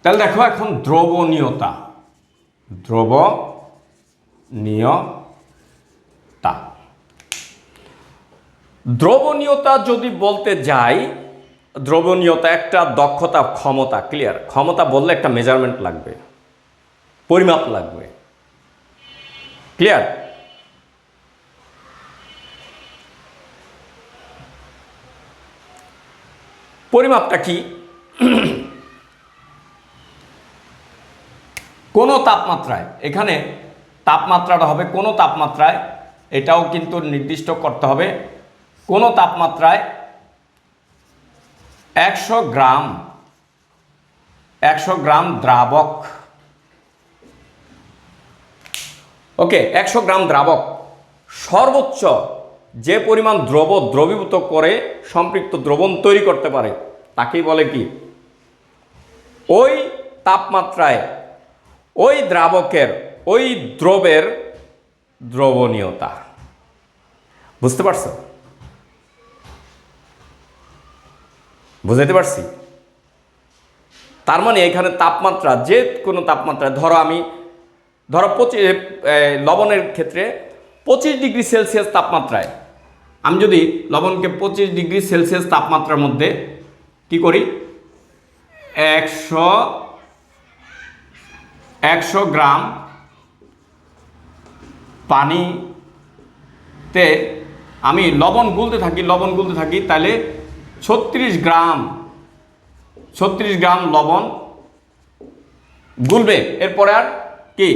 তাহলে দেখো এখন দ্রবণীয়তা, দ্রবণীয়তা দ্রবণীয়তা যদি বলতে যাই, দ্রবণীয়তা একটা দক্ষতা, ক্ষমতা। ক্লিয়ার? ক্ষমতা বললে একটা মেজারমেন্ট লাগবে, পরিমাপ লাগবে। ক্লিয়ার? পরিমাপটা কি? কোনো তাপমাত্রায়, এখানে তাপমাত্রাটা হবে কোনো তাপমাত্রায়, এটাও কিন্তু নির্দিষ্ট করতে হবে। কোনো তাপমাত্রায় 100 গ্রাম দ্রাবক, ওকে, 100 গ্রাম দ্রাবক সর্বোচ্চ যে পরিমাণ দ্রবীভূত করে সম্পৃক্ত দ্রবণ তৈরি করতে পারে তাকেই বলে কি? ওই তাপমাত্রায় ওই দ্রাবকের, ওই দ্রবের দ্রবণীয়তা। বুঝতে পারছো? বুঝাইতে পারছি? তার মানে এখানে তাপমাত্রা, যে কোনো তাপমাত্রায়, ধরো লবণের ক্ষেত্রে 25 ডিগ্রি সেলসিয়াস তাপমাত্রায় আমি যদি লবণকে 25 ডিগ্রি সেলসিয়াস তাপমাত্রার মধ্যে কি করি, 100 গ্রাম পানিতে আমি লবণ গুলতে থাকি, তাহলে 36 গ্রাম লবণ গুলবে। এরপরে আর কি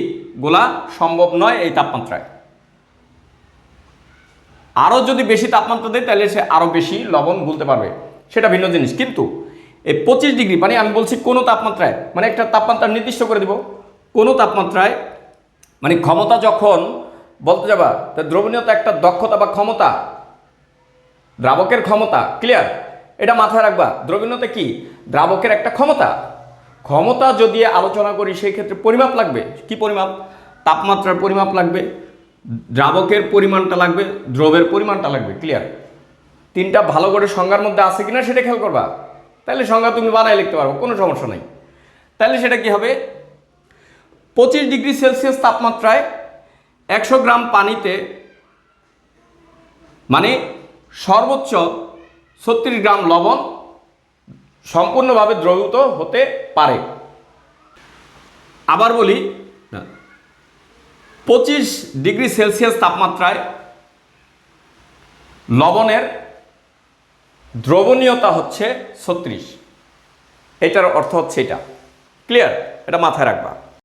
গোলা সম্ভব নয় এই তাপমাত্রায়। আরও যদি বেশি তাপমাত্রা দেয় তাহলে সে আরও বেশি লবণ গুলতে পারবে, সেটা ভিন্ন জিনিস। কিন্তু এই 25 ডিগ্রি মানে আমি বলছি কোনো তাপমাত্রায়, মানে একটা তাপমাত্রা নির্দিষ্ট করে দিব, কোনো তাপমাত্রায়, মানে ক্ষমতা যখন বলতে যাবা, তা দ্রবণীয়তা একটা দক্ষতা বা ক্ষমতা, দ্রাবকের ক্ষমতা। ক্লিয়ার? এটা মাথায় রাখবা। দ্রবণীয়তা কি? দ্রাবকের একটা ক্ষমতা। ক্ষমতা যদি আলোচনা করি সেই ক্ষেত্রে পরিমাপ লাগবে। কি পরিমাপ? তাপমাত্রার পরিমাপ লাগবে, দ্রাবকের পরিমাণটা লাগবে, দ্রবের পরিমাণটা লাগবে। ক্লিয়ার? তিনটা ভালো করে সংজ্ঞার মধ্যে আছে কিনা সেটা খেয়াল করবা, তাহলে সংজ্ঞা তুমি বানায় লিখতে পারবো, কোনো সমস্যা নেই। তাহলে সেটা কি হবে? 25 ডিগ্রি সেলসিয়াস তাপমাত্রায় 100 গ্রাম পানিতে, মানে সর্বোচ্চ 36 গ্রাম লবণ সম্পূর্ণভাবে দ্রবীভূত হতে পারে। আবার বলি, 25 ডিগ্রি সেলসিয়াস তাপমাত্রায় লবণের দ্রবণীয়তা হচ্ছে 36। এটার অর্থ হচ্ছে এটা। ক্লিয়ার? এটা মাথায় রাখবা।